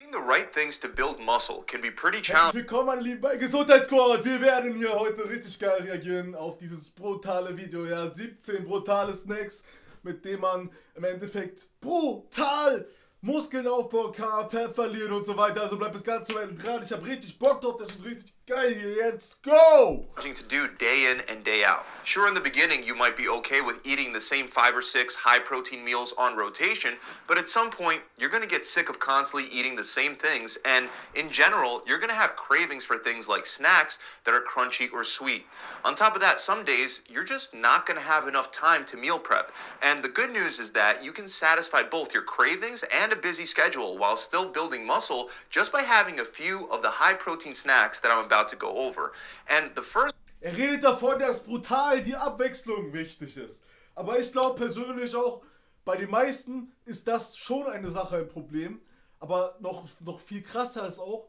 Doing the right things to build muscle can be pretty Herzlich challenging. willkommen, meine Lieben, bei Gesundheitscoach. Wir werden hier heute richtig geil reagieren auf dieses brutale Video. Ja, 17 brutale Snacks, mit denen man im Endeffekt brutal Muskeln aufbauen kann, Fett verlieren und so weiter. Also bleibt bis ganz zum Ende dran. Ich habe richtig Bock drauf, das wird richtig geil hier. Let's go! To do day in and day out. Sure, in the beginning you might be okay with eating the same 5 or 6 high-protein meals on rotation, but at some point you're going to get sick of constantly eating the same things, and in general you're going to have cravings for things like snacks that are crunchy or sweet. On top of that, some days you're just not going to have enough time to meal prep, and the good news is that you can satisfy both your cravings and a busy schedule while still building muscle just by having a few of the high-protein snacks that I'm about to go over. And the first redet davon, dass brutal die Abwechslung wichtig ist. Aber ich glaube persönlich auch, bei den meisten ist das schon eine Sache, ein Problem. Aber noch viel krasser ist auch,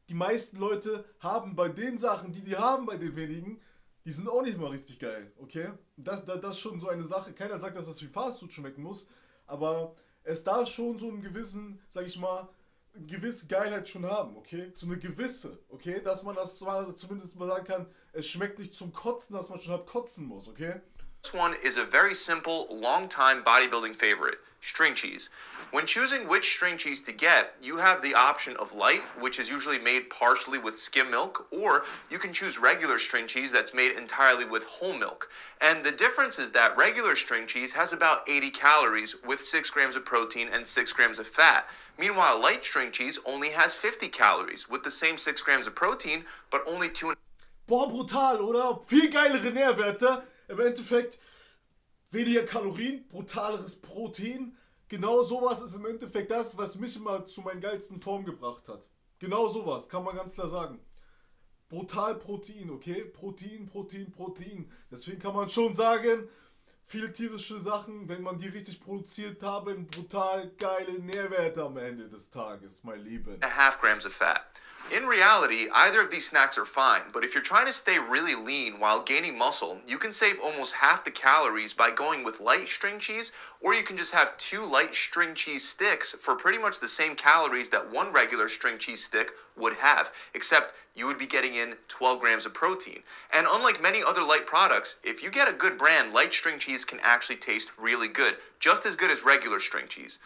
die meisten Leute haben bei den Sachen, die haben bei den wenigen, die sind auch nicht mal richtig geil, okay? Das ist schon so eine Sache. Keiner sagt, dass das wie Fastfood schmecken muss, aber es darf schon so einen gewissen, sag ich mal, eine gewisse Geilheit schon haben, okay? So eine gewisse, okay? Dass man das zumindest mal sagen kann, es schmeckt nicht zum Kotzen, dass man schon halb kotzen muss, okay? This one is a very simple, long-time bodybuilding favorite, string cheese. When choosing which string cheese to get, you have the option of light, which is usually made partially with skim milk, or you can choose regular string cheese that's made entirely with whole milk. And the difference is that regular string cheese has about 80 calories with 6 grams of protein and 6 grams of fat. Meanwhile, light string cheese only has 50 calories with the same 6 grams of protein, but only 2. Boah, brutal, oder? Viel geilere Nährwerte. Im Endeffekt weniger Kalorien, brutaleres Protein. Genau sowas ist im Endeffekt das, was mich immer zu meinen geilsten Formen gebracht hat. Genau sowas, kann man ganz klar sagen. Brutal Protein, okay? Protein. Deswegen kann man schon sagen, viele tierische Sachen, wenn man die richtig produziert haben, brutal geile Nährwerte am Ende des Tages, mein Lieben. 1.5 grams of fat. In reality, either of these snacks are fine, but if you're trying to stay really lean while gaining muscle, you can save almost half the calories by going with light string cheese, or you can just have 2 light string cheese sticks for pretty much the same calories that 1 regular string cheese stick would have, except you would be getting in 12 grams of protein. And unlike many other light products, if you get a good brand, light string cheese can actually taste really good, just as good as regular string cheese.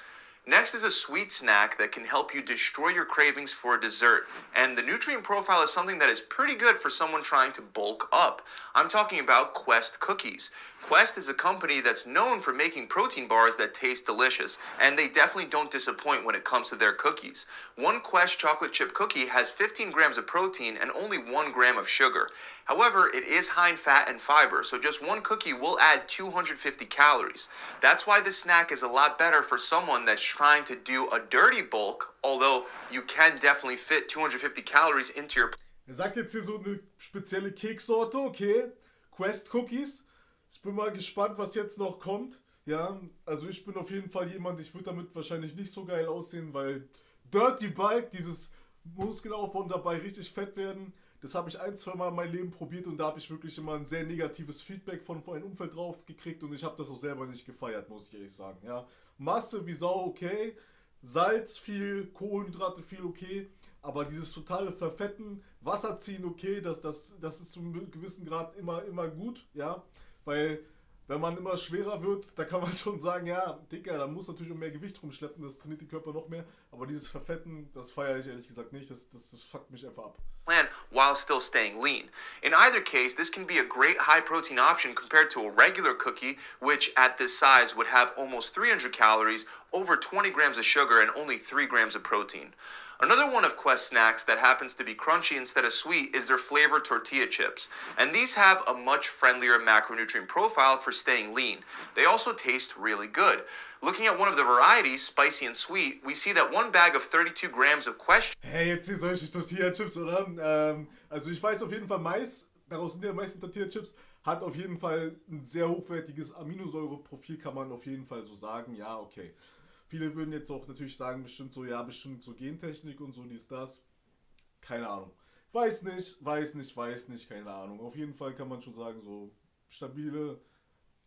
Next is a sweet snack that can help you destroy your cravings for dessert, and the nutrient profile is something that is pretty good for someone trying to bulk up. I'm talking about Quest cookies. Quest is a company that's known for making protein bars that taste delicious, and they definitely don't disappoint when it comes to their cookies. 1 Quest chocolate chip cookie has 15 grams of protein and only 1 gram of sugar. However, it is high in fat and fiber, so just 1 cookie will add 250 calories. That's why this snack is a lot better for someone that's trying to do a dirty bulk, although you can definitely fit 250 calories into your. Sagt jetzt hier so eine spezielle Keksorte, okay? Quest Cookies. Ich bin mal gespannt, was jetzt noch kommt. Ja, also ich bin auf jeden Fall jemand, ich würde damit wahrscheinlich nicht so geil aussehen, weil Dirty Bulk, dieses Muskelaufbau und dabei richtig fett werden, das habe ich 1-2 Mal in meinem Leben probiert und da habe ich wirklich immer ein sehr negatives Feedback von meinem Umfeld drauf gekriegt und ich habe das auch selber nicht gefeiert, muss ich ehrlich sagen. Ja, Masse wie Sau okay, Salz viel, Kohlenhydrate viel okay, aber dieses totale Verfetten, Wasser ziehen okay, das ist zu einem gewissen Grad immer gut, ja, weil wenn man immer schwerer wird, da kann man schon sagen, ja, Dicker, da muss natürlich auch mehr Gewicht rumschleppen, das trainiert den Körper noch mehr, aber dieses Verfetten, das feiere ich ehrlich gesagt nicht, das fuckt mich einfach ab. Plan while still staying lean. In either case, this can be a great high protein option compared to a regular cookie, which at this size would have almost 300 calories, over 20 grams of sugar, and only 3 grams of protein. Another one of Quest snacks that happens to be crunchy instead of sweet is their flavored tortilla chips, and these have a much friendlier macronutrient profile for staying lean. They also taste really good. Looking at one of the varieties, spicy and sweet, we see that 1 bag of 32 grams of Quest. Hey, jetzt hier solche Tortilla-Chips, oder? Also ich weiß auf jeden Fall, Mais, daraus sind ja meisten Tortilla-Chips, hat auf jeden Fall ein sehr hochwertiges Aminosäureprofil, kann man auf jeden Fall so sagen. Ja, okay. Viele würden jetzt auch natürlich sagen, bestimmt so, ja, bestimmt so Gentechnik und so, dies, das. Keine Ahnung. Weiß nicht, keine Ahnung. Auf jeden Fall kann man schon sagen, so stabile,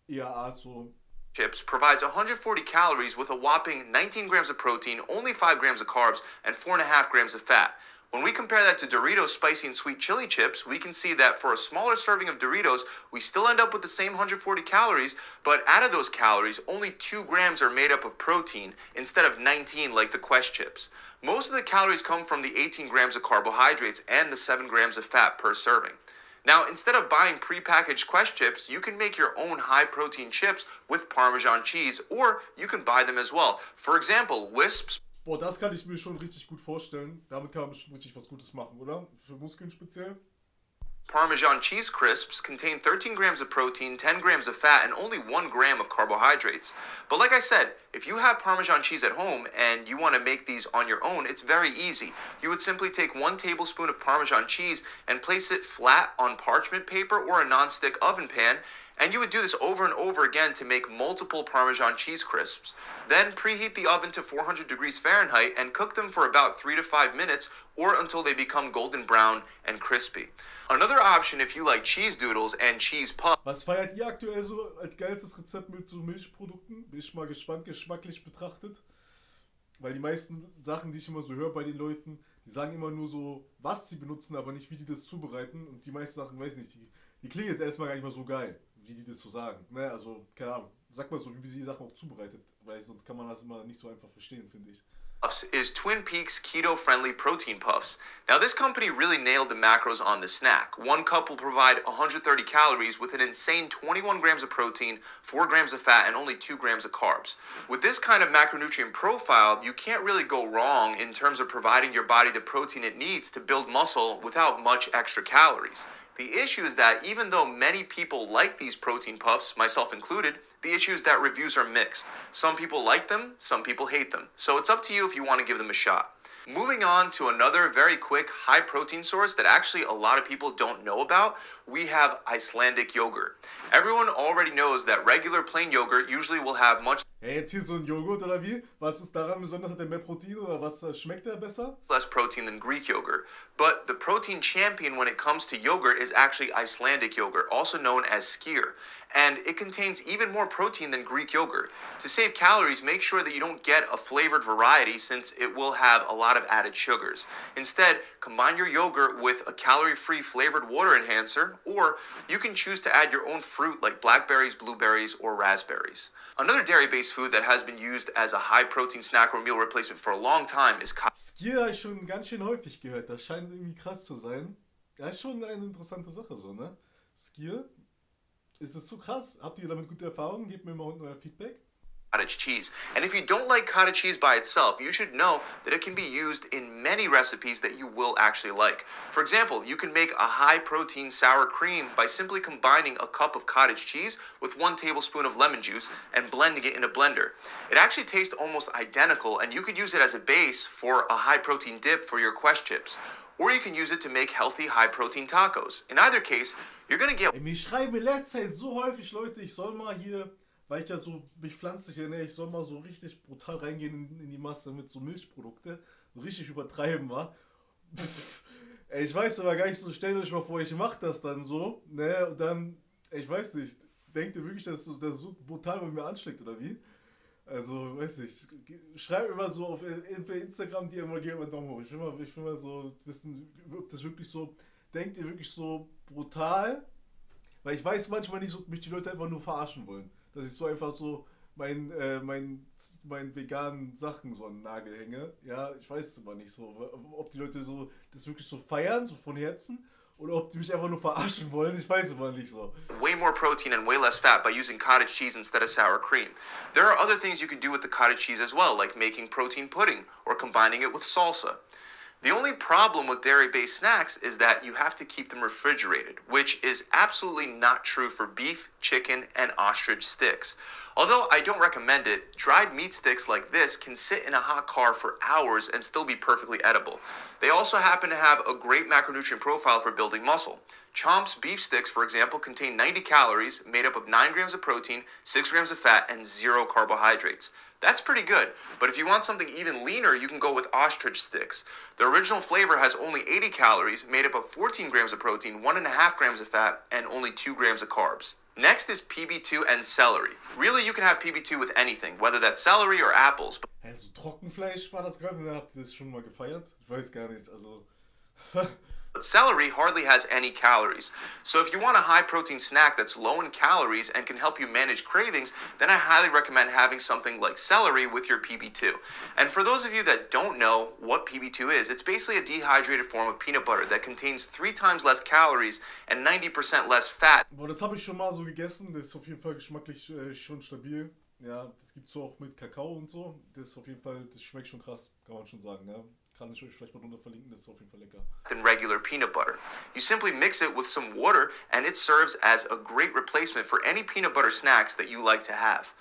eher Art so chips provides 140 calories with a whopping 19 grams of protein, only 5 grams of carbs, and 4.5 grams of fat. When we compare that to Doritos spicy and sweet chili chips, we can see that for a smaller serving of Doritos, we still end up with the same 140 calories, but out of those calories, only 2 grams are made up of protein instead of 19 like the Quest chips. Most of the calories come from the 18 grams of carbohydrates and the 7 grams of fat per serving. Now, instead of buying prepackaged Quest chips, you can make your own high-protein chips with Parmesan cheese, or you can buy them as well. For example, Wisps. Boah, das kann ich mir schon richtig gut vorstellen. Damit kann man bestimmt richtig was Gutes machen, oder? Für Muskeln speziell. Parmesan cheese crisps contain 13 grams of protein, 10 grams of fat, and only 1 gram of carbohydrates. But like I said, if you have Parmesan cheese at home and you want to make these on your own, it's very easy. You would simply take 1 tablespoon of Parmesan cheese and place it flat on parchment paper or a non-stick oven pan, and you would do this over and over again to make multiple Parmesan cheese crisps. Then preheat the oven to 400 degrees Fahrenheit and cook them for about 3 to 5 minutes or until they become golden brown and crispy. Another option if you like cheese doodles and cheese puffs. Was feiert ihr aktuell so als geilstes Rezept mit so Milchprodukten? Bin ich mal gespannt, geschmacklich betrachtet. Weil die meisten Sachen, die ich immer so höre bei den Leuten, die sagen immer nur so, was sie benutzen, aber nicht, wie die das zubereiten. Und die meisten Sachen, weiß ich nicht, die klingen jetzt erstmal gar nicht mal so geil, wie die das so sagen. Ne? Also, keine Ahnung, sag mal so, wie sie die Sachen auch zubereitet. Weil sonst kann man das immer nicht so einfach verstehen, finde ich. Is Twin Peaks keto-friendly protein puffs. Now, this company really nailed the macros on the snack. 1 cup will provide 130 calories with an insane 21 grams of protein, 4 grams of fat, and only 2 grams of carbs. With this kind of macronutrient profile, you can't really go wrong in terms of providing your body the protein it needs to build muscle without much extra calories. The issue is that even though many people like these protein puffs, myself included, the issue is that reviews are mixed. Some people like them, some people hate them. So it's up to you if you want to give them a shot. Moving on to another very quick high protein source that actually a lot of people don't know about, we have Icelandic yogurt. Everyone already knows that regular plain yogurt usually will have much Hey, jetzt hier so ein Joghurt oder wie? Was ist daran besonders? Hat der mehr Protein oder was schmeckt der besser? less protein than Greek yogurt. But the protein champion when it comes to yogurt is actually Icelandic yogurt, also known as skyr. And it contains even more protein than Greek yogurt. To save calories, make sure that you don't get a flavored variety since it will have a lot of added sugars. Instead, combine your yogurt with a calorie-free flavored water enhancer, or you can choose to add your own fruit like blackberries, blueberries, or raspberries. Another dairy-based food that has been used as a high-protein snack or meal replacement for a long time is Skyr habe ich schon ganz schön häufig gehört. Das scheint irgendwie krass zu sein. Ja, ist schon eine interessante Sache so, ne? Skyr, ist es so krass? Habt ihr damit gute Erfahrungen? Gebt mir mal unten euer Feedback. cottage cheese. And if you don't like cottage cheese by itself, you should know that it can be used in many recipes that you will actually like. For example, you can make a high-protein sour cream by simply combining a cup of cottage cheese with 1 tablespoon of lemon juice and blending it in a blender. It actually tastes almost identical, and you could use it as a base for a high-protein dip for your Quest chips. Or you can use it to make healthy high-protein tacos. In either case, you're gonna get... Ey, mir schreiben in letzter Zeit so häufig Leute, ich soll mal hier, weil ich ja so mich pflanzlich ernähre, ich soll mal so richtig brutal reingehen in die Masse mit so Milchprodukte, so richtig übertreiben, wa? Ey, ich weiß aber gar nicht so, stellt euch mal vor, ich mach das dann so, ne, und dann, ich weiß nicht, denkt ihr wirklich, dass das so brutal bei mir ansteckt, oder wie? Also, weiß nicht, schreibt immer so auf Instagram, die immer geben einen Daumen hoch. Ich will mal so wissen, ob das wirklich so, denkt ihr wirklich so brutal? Weil ich weiß manchmal nicht, ob mich die Leute einfach nur verarschen wollen. Dass ich so einfach so meinen veganen Sachen so an den Nagel hänge. Ja, ich weiß es immer nicht so. Ob die Leute so das wirklich so feiern, so von Herzen, oder ob die mich einfach nur verarschen wollen, ich weiß immer nicht so. Way more protein and way less fat by using cottage cheese instead of sour cream. There are other things you can do with the cottage cheese as well, like making protein pudding or combining it with salsa. The only problem with dairy-based snacks is that you have to keep them refrigerated, which is absolutely not true for beef, chicken, and ostrich sticks. Although I don't recommend it, dried meat sticks like this can sit in a hot car for hours and still be perfectly edible. They also happen to have a great macronutrient profile for building muscle. Chomp's beef sticks, for example, contain 90 calories, made up of 9 grams of protein, 6 grams of fat, and 0 carbohydrates. That's pretty good, but if you want something even leaner, you can go with ostrich sticks. The original flavor has only 80 calories, made up of 14 grams of protein, 1.5 grams of fat, and only 2 grams of carbs. Next is PB2 and celery. Really, you can have PB2 with anything, whether that's celery or apples. Hä, so Trockenfleisch war das gerade? Oder habt ihr das schon mal gefeiert? Ich weiß gar nicht, also... But celery hardly has any calories. So if you want a high-protein snack that's low in calories and can help you manage cravings, then I highly recommend having something like celery with your PB2. And for those of you that don't know what PB2 is, it's basically a dehydrated form of peanut butter that contains 3 times less calories and 90% less fat. Boah, das habe ich schon mal so gegessen. Das ist auf jeden Fall geschmacklich schon stabil. Ja, das gibt's so auch mit Kakao und so. Das ist auf jeden Fall, das schmeckt schon krass, kann man schon sagen, ja. Kann ich euch vielleicht mal drunter verlinken, das ist auf jeden Fall lecker. Than regular peanut butter. You simply mix it with some water and it serves as a great replacement for any peanut butter snacks that you like to have.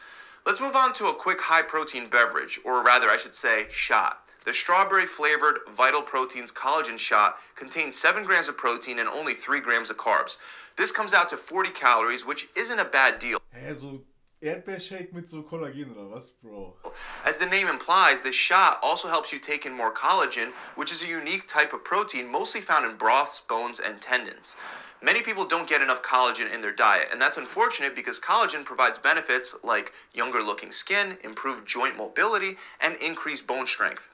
Let's move on to a quick high-protein beverage, or rather I should say shot. The strawberry-flavored Vital Proteins collagen shot contains 7 grams of protein and only 3 grams of carbs. This comes out to 40 calories, which isn't a bad deal. Hä, so Erdbeershake mit so Kollagen oder was, Bro? As the name implies, this shot also helps you take in more collagen, which is a unique type of protein mostly found in broths, bones, and tendons. Many people don't get enough collagen in their diet, and that's unfortunate because collagen provides benefits like younger looking skin, improved joint mobility, and increased bone strength.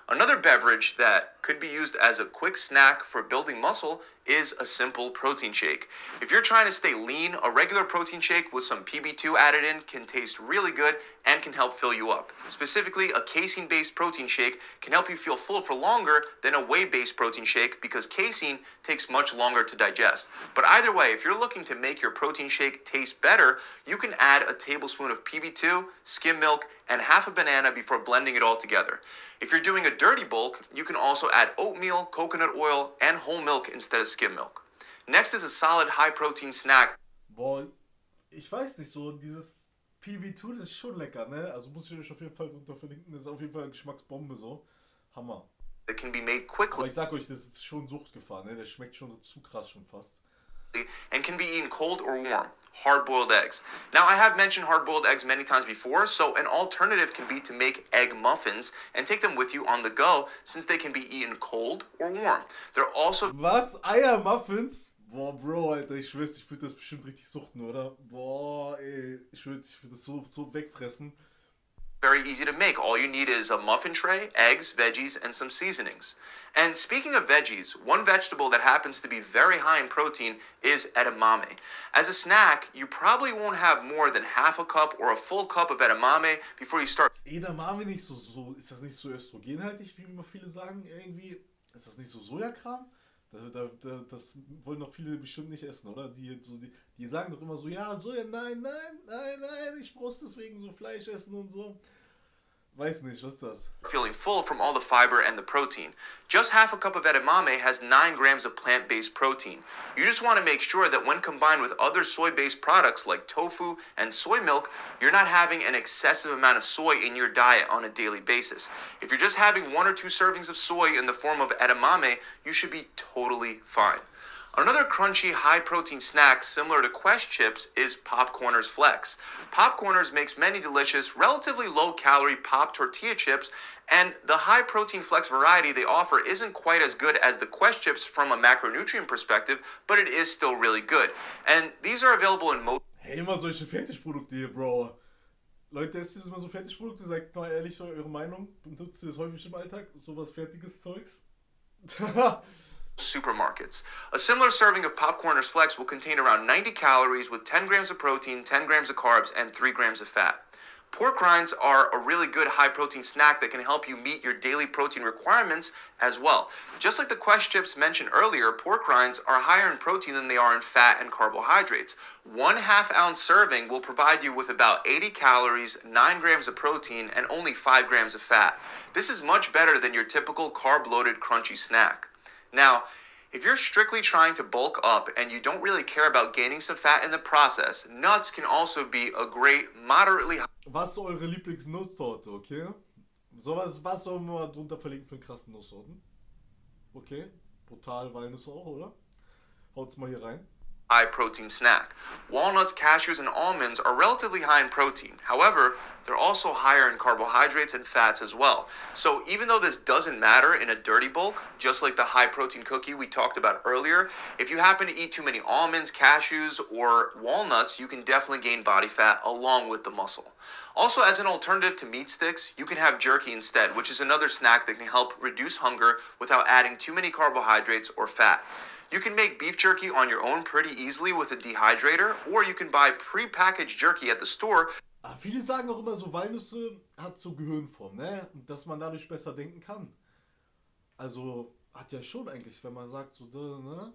Another beverage that could be used as a quick snack for building muscle is a simple protein shake. If you're trying to stay lean, a regular protein shake with some PB2 added in can taste really good and can help fill you up. Specifically, a casein-based protein shake can help you feel full for longer than a whey-based protein shake because casein takes much longer to digest. But either way, if you're looking to make your protein shake taste better, you can add a tablespoon of PB2, skim milk, and half a banana before blending it all together. If you're doing a dirty bulk, you can also add oatmeal, coconut oil, and whole milk instead of skim milk. Next is a solid high-protein snack. Boah, ich weiß nicht, so dieses PB2, das ist schon lecker, ne? Also muss ich euch auf jeden Fall drunter verlinken, das ist auf jeden Fall eine Geschmacksbombe, so. Hammer. That can be made quickly. Aber ich sag euch, das ist schon Suchtgefahr, ne? Der schmeckt schon zu krass schon fast. And can be eaten cold or warm. Hard-boiled eggs. Now, I have mentioned hard-boiled eggs many times before, so an alternative can be to make egg muffins and take them with you on the go, since they can be eaten cold or warm. They're also Was? Eiermuffins? Boah, Bro, Alter, ich schwör's, ich würde das bestimmt richtig suchten, oder? Boah, ey, ich würd das so wegfressen. very easy to make. All you need is a muffin tray, eggs, veggies, and some seasonings. And speaking of veggies, one vegetable that happens to be very high in protein is edamame. As a snack, you probably won't have more than half a cup or a full cup of edamame before you start. Ist Edamame nicht so, ist das nicht so östrogenhaltig, wie immer viele sagen, irgendwie? Ist das nicht so Sojakram? Das wollen doch viele bestimmt nicht essen, oder? Die sagen doch immer so, ja, Soja, nein, ich muss deswegen so Fleisch essen und so. Weiß nicht, was ist das? Feeling full from all the fiber and the protein. Just half a cup of edamame has 9 grams of plant-based protein. You just want to make sure that when combined with other soy-based products like tofu and soy milk, you're not having an excessive amount of soy in your diet on a daily basis. If you're just having 1 or 2 servings of soy in the form of edamame, you should be totally fine. Another crunchy, high-protein snack similar to Quest chips is Popcorners Flex. Popcorners makes many delicious, relatively low-calorie pop tortilla chips, and the high-protein Flex variety they offer isn't quite as good as the Quest chips from a macronutrient perspective, but it is still really good. And these are available in most... Hey, immer solche Fertigprodukte hier, Bro. Leute, esst ihr immer so Fertigprodukte? Sagt mal ehrlich eure Meinung. Benutzt ihr das häufig im Alltag? Sowas fertiges Zeugs? Supermarkets. A similar serving of Popcorners Flex will contain around 90 calories with 10 grams of protein, 10 grams of carbs, and 3 grams of fat. Pork rinds are a really good high-protein snack that can help you meet your daily protein requirements as well. Just like the Quest chips mentioned earlier, pork rinds are higher in protein than they are in fat and carbohydrates. 1 half-ounce serving will provide you with about 80 calories, 9 grams of protein, and only 5 grams of fat. This is much better than your typical carb-loaded crunchy snack. Now, if you're strictly trying to bulk up and you don't really care about gaining some fat in the process, nuts can also be a great, moderately high... Was ist eure Lieblingsnusssorte, okay? Was sollen wir mal drunter verlinken für krassen Nusssorten? Okay, brutal Walnüsse auch, oder? Haut's mal hier rein. high protein snack. Walnuts, cashews, and almonds are relatively high in protein. However, they're also higher in carbohydrates and fats as well. So even though this doesn't matter in a dirty bulk, just like the high protein cookie we talked about earlier, if you happen to eat too many almonds, cashews, or walnuts, you can definitely gain body fat along with the muscle. Also, as an alternative to meat sticks, you can have jerky instead, which is another snack that can help reduce hunger without adding too many carbohydrates or fat. You can make beef jerky on your own pretty easily with a dehydrator, or you can buy pre-packaged jerky at the store. Viele sagen auch immer so, Walnüsse hat so Gehirnform, ne? Und dass man dadurch besser denken kann. Also hat ja schon eigentlich, wenn man sagt so, ne?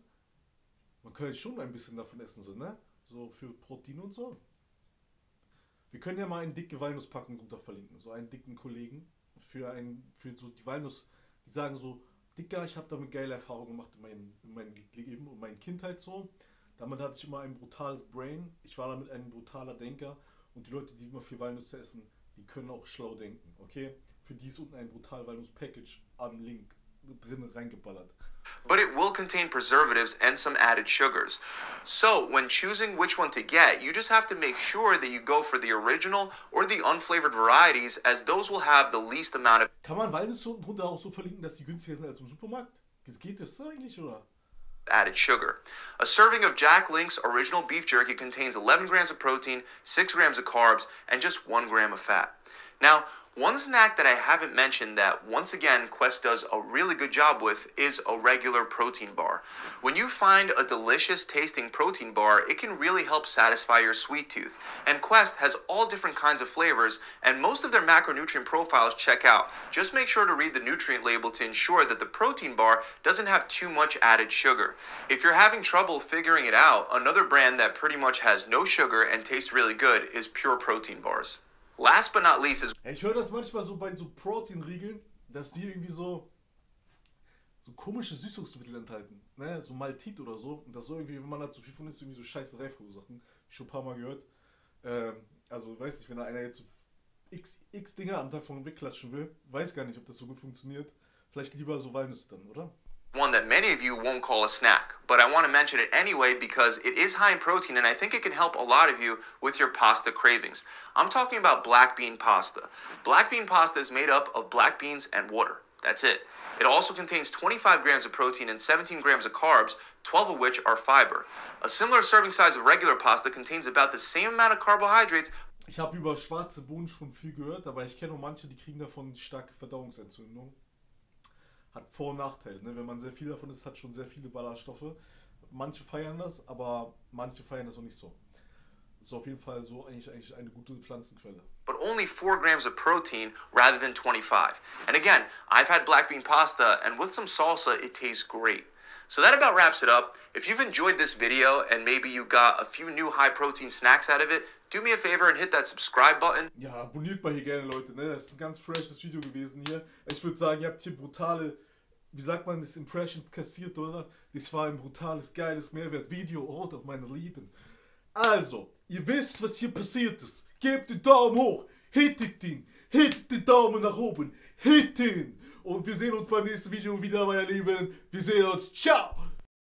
Man könnte schon ein bisschen davon essen, so, ne? So für Protein und so. Wir können ja mal eine dicke Walnusspackung drunter verlinken, so einen dicken Kollegen für so die Walnuss, die sagen so, Dicker, ich habe damit geile Erfahrungen gemacht in meinem Leben und meiner Kindheit so. Damit hatte ich immer ein brutales Brain, ich war damit ein brutaler Denker und die Leute, die immer viel Walnüsse essen, die können auch schlau denken, okay? Für die ist unten ein brutal Walnuss-Package am Link drin reingeballert. But it will contain preservatives and some added sugars. So when choosing which one to get, you just have to make sure that you go for the original or the unflavored varieties, as those will have the least amount of... Kann man Walnüsse unten drunter auch so verlinken, dass die günstiger sind als im Supermarkt? Geht das eigentlich, oder? Added sugar. A serving of Jack Link's original beef jerky contains 11 grams of protein, 6 grams of carbs, and just 1 gram of fat. Now, one snack that I haven't mentioned that, once again, Quest does a really good job with is a regular protein bar. When you find a delicious tasting protein bar, it can really help satisfy your sweet tooth. And Quest has all different kinds of flavors, and most of their macronutrient profiles check out. Just make sure to read the nutrient label to ensure that the protein bar doesn't have too much added sugar. If you're having trouble figuring it out, another brand that pretty much has no sugar and tastes really good is Pure Protein Bars. Last but not least is... Ich höre das manchmal so bei so Proteinriegeln, dass die irgendwie so komische Süßungsmittel enthalten, ne, so Maltit oder so, und das so irgendwie, wenn man da zu viel von isst, irgendwie so scheiße Reif verursachen. Schon ein paar Mal gehört. Also weiß nicht, wenn da einer jetzt so x Dinge am Tag von wegklatschen will, weiß gar nicht, ob das so gut funktioniert. Vielleicht lieber so Walnüsse dann, oder? One that many of you won't call a snack, but I want to mention it anyway because it is high in protein and I think it can help a lot of you with your pasta cravings. I'm talking about black bean pasta. Black bean pasta is made up of black beans and water. That's it. It also contains 25 grams of protein and 17 grams of carbs, 12 of which are fiber. A similar serving size of regular pasta contains about the same amount of carbohydrates. Ich habe über schwarze Bohnen schon viel gehört, aber ich kenne auch manche, die kriegen davon starke Verdauungsentzündung. Hat Vor- und Nachteile, ne? Wenn man sehr viel davon isst, hat schon sehr viele Ballaststoffe. Manche feiern das, aber manche feiern das auch nicht so. Das ist auf jeden Fall so eigentlich eine gute Pflanzenquelle. But only 4 grams of protein rather than 25. And again, I've had black bean pasta and with some salsa, it tastes great. So that about wraps it up. If you've enjoyed this video and maybe you got a few new high protein snacks out of it, do me a favor and hit that subscribe button. Ja, abonniert mal hier gerne, Leute, ne? Das ist ein ganz freshes Video gewesen hier. Ich würde sagen, ihr habt hier brutale, wie sagt man das, Impressions kassiert, oder? Das war ein brutales, geiles Mehrwert-Video, oder meine Lieben. Also, ihr wisst, was hier passiert ist. Gebt den Daumen hoch, hittet den Daumen nach oben, hit ihn. Und wir sehen uns beim nächsten Video wieder, meine Lieben. Wir sehen uns, ciao!